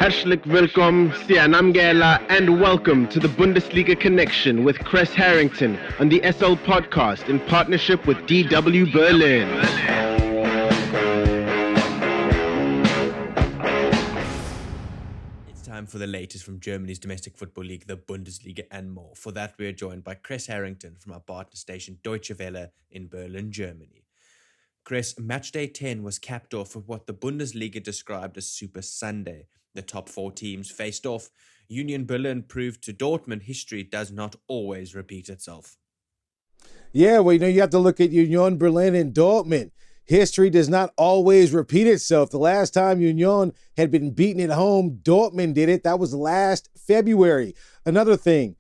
Herzlich willkommen, Sianamgela, and welcome to the Bundesliga Connection with Chris Harrington on the SL Podcast in partnership with DW Berlin. It's time for the latest from Germany's domestic football league, the Bundesliga, and more. For that, we are joined by Chris Harrington from our partner station Deutsche Welle in Berlin, Germany. Chris, matchday 10 was capped off with what the Bundesliga described as Super Sunday. The top four teams faced off. Union Berlin proved to Dortmund history does not always repeat itself. Yeah, well, you have to look at Union Berlin and Dortmund. History does not always repeat itself. The last time Union had been beaten at home, Dortmund did it. That was last February. Another thing,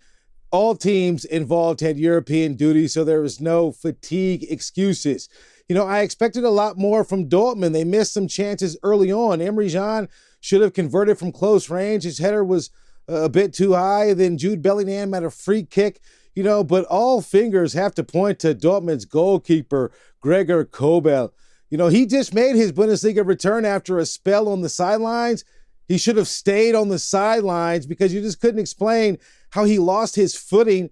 all teams involved had European duty, so there was no fatigue excuses. I expected a lot more from Dortmund. They missed some chances early on. Emre Can should have converted from close range. His header was a bit too high. Then Jude Bellingham had a free kick, but all fingers have to point to Dortmund's goalkeeper, Gregor Kobel. He just made his Bundesliga return after a spell on the sidelines. He should have stayed on the sidelines because you just couldn't explain how he lost his footing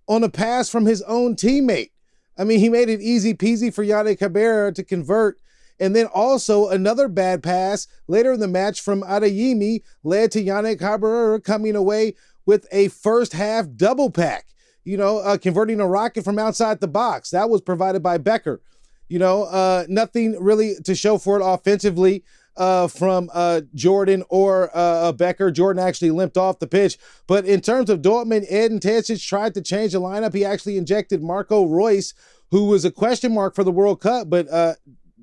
on a pass from his own teammate. He made it easy peasy for Yannick Haber to convert. And then also another bad pass later in the match from Adeyemi led to Yannick Haber coming away with a first half double pack, converting a rocket from outside the box. That was provided by Becker. Nothing really to show for it offensively from Jordan or Becker. Jordan actually limped off the pitch. But in terms of Dortmund, Edin Terzic tried to change the lineup. He actually injected Marco Reus, who was a question mark for the World Cup, but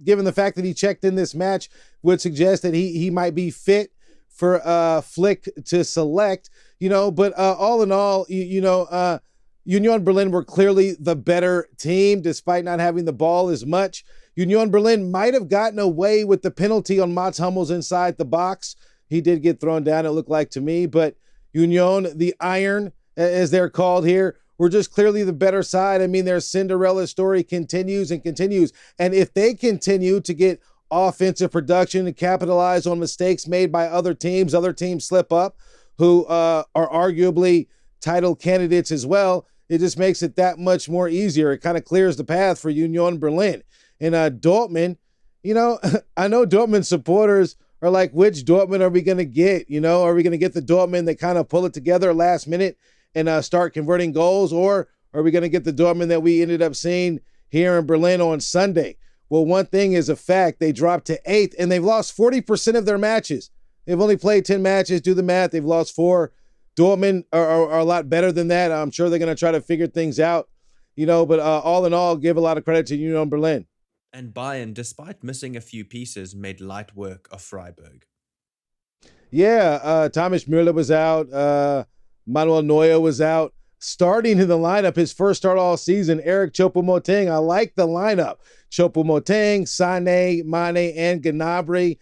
given the fact that he checked in this match, would suggest that he might be fit for Flick to select. But all in all, Union Berlin were clearly the better team, despite not having the ball as much. Union Berlin might have gotten away with the penalty on Mats Hummels inside the box. He did get thrown down, it looked like to me, but Union, the Iron, as they're called here, were just clearly the better side. Their Cinderella story continues and continues. And if they continue to get offensive production and capitalize on mistakes made by other teams slip up, who are arguably title candidates as well, it just makes it that much more easier. It kind of clears the path for Union Berlin. And Dortmund, I know Dortmund supporters are like, which Dortmund are we going to get? Are we going to get the Dortmund that kind of pull it together last minute and start converting goals? Or are we going to get the Dortmund that we ended up seeing here in Berlin on Sunday? Well, one thing is a fact. They dropped to 8th, and they've lost 40% of their matches. They've only played 10 matches. Do the math. They've lost 4. Dortmund are a lot better than that. I'm sure they're going to try to figure things out, but all in all, give a lot of credit to Union Berlin. And Bayern, despite missing a few pieces, made light work of Frieberg. Yeah, Thomas Müller was out. Manuel Neuer was out. Starting in the lineup, his first start all season, Eric Choupo-Moting. I like the lineup. Choupo-Moting, Sané, Mane, and Gnabry.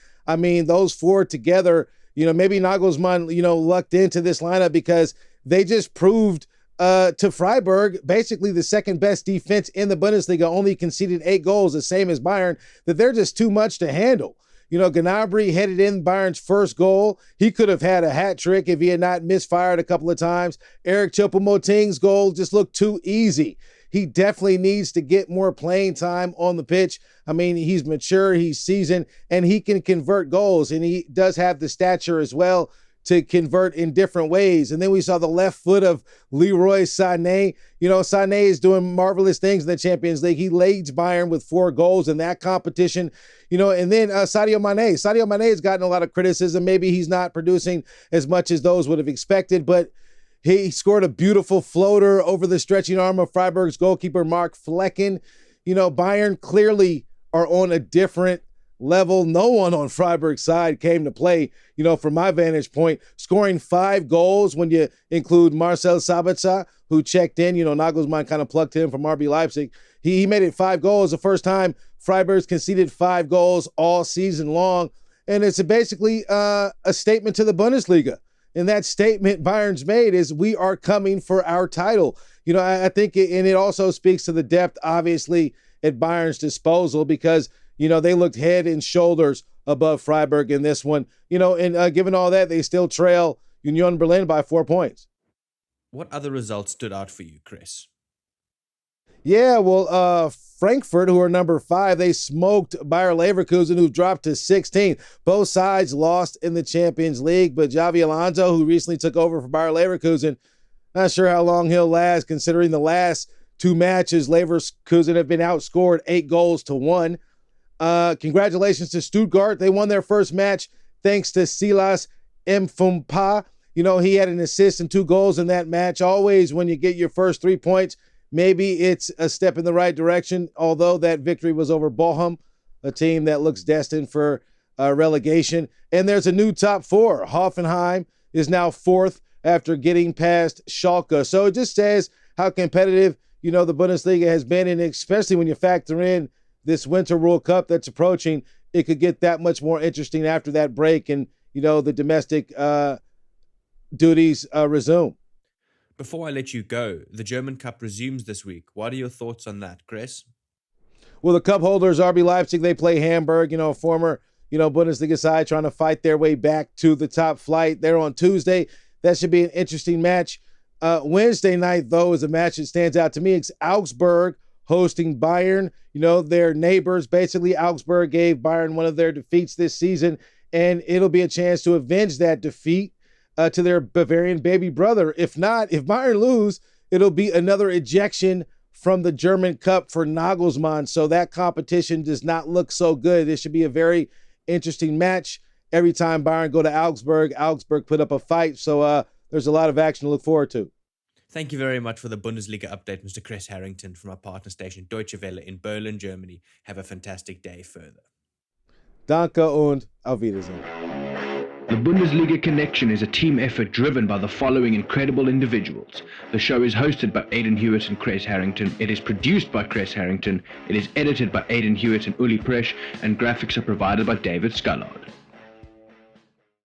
Those four together, maybe Nagelsmann, lucked into this lineup because they just proved to Frieberg, basically the second best defense in the Bundesliga, only conceded 8 goals, the same as Bayern, that they're just too much to handle. Gnabry headed in Bayern's first goal. He could have had a hat trick if he had not misfired a couple of times. Eric Choupo-Moting's goal just looked too easy. He definitely needs to get more playing time on the pitch. He's mature, he's seasoned, and he can convert goals, and he does have the stature as well to convert in different ways. And then we saw the left foot of Leroy Sané. Sané is doing marvelous things in the Champions League. He leads Bayern with 4 goals in that competition. And then Sadio Mane. Sadio Mane has gotten a lot of criticism. Maybe he's not producing as much as those would have expected, but he scored a beautiful floater over the stretching arm of Freiburg's goalkeeper, Mark Flecken. Bayern clearly are on a different level. No one on Freiburg's side came to play, from my vantage point, scoring 5 goals when you include Marcel Sabitzer, who checked in. Nagelsmann kind of plucked him from RB Leipzig. He made it 5 goals, the first time Freiburg's conceded 5 goals all season long. And it's basically a statement to the Bundesliga. And that statement Bayern's made is, we are coming for our title. I think, and it also speaks to the depth, obviously, at Bayern's disposal, because, they looked head and shoulders above Frieberg in this one. And given all that, they still trail Union Berlin by 4 points. What other results stood out for you, Chris? Yeah, well, Frankfurt, who are number 5, they smoked Bayer Leverkusen, who dropped to 16. Both sides lost in the Champions League, but Xavi Alonso, who recently took over for Bayer Leverkusen, not sure how long he'll last, considering the last 2 matches, Leverkusen have been outscored 8-1. Congratulations to Stuttgart. They won their first match thanks to Silas Mfumpa. He had an assist and 2 goals in that match. Always when you get your first 3 points, maybe it's a step in the right direction, although that victory was over Bochum, a team that looks destined for relegation. And there's a new top 4. Hoffenheim is now 4th after getting past Schalke. So it just says how competitive, the Bundesliga has been, and especially when you factor in this Winter World Cup that's approaching, it could get that much more interesting after that break and, the domestic duties resume. Before I let you go, the German Cup resumes this week. What are your thoughts on that, Chris? Well, the cup holders, RB Leipzig, they play Hamburg, former, Bundesliga side trying to fight their way back to the top flight. They're on Tuesday. That should be an interesting match. Wednesday night, though, is a match that stands out to me. It's Augsburg hosting Bayern. Their neighbors. Basically, Augsburg gave Bayern one of their defeats this season, and it'll be a chance to avenge that defeat to their Bavarian baby brother. If not, if Bayern lose, it'll be another ejection from the German Cup for Nagelsmann. So that competition does not look so good. This should be a very interesting match. Every time Bayern go to Augsburg put up a fight. So there's a lot of action to look forward to. Thank you very much for the Bundesliga update, Mr. Chris Harrington from our partner station Deutsche Welle in Berlin, Germany. Have a fantastic day further. Danke und auf Wiedersehen. The Bundesliga Connection is a team effort driven by the following incredible individuals. The show is hosted by Aidan Hewitt and Chris Harrington. It is produced by Chris Harrington. It is edited by Aidan Hewitt and Uli Presch, and graphics are provided by David Scullard.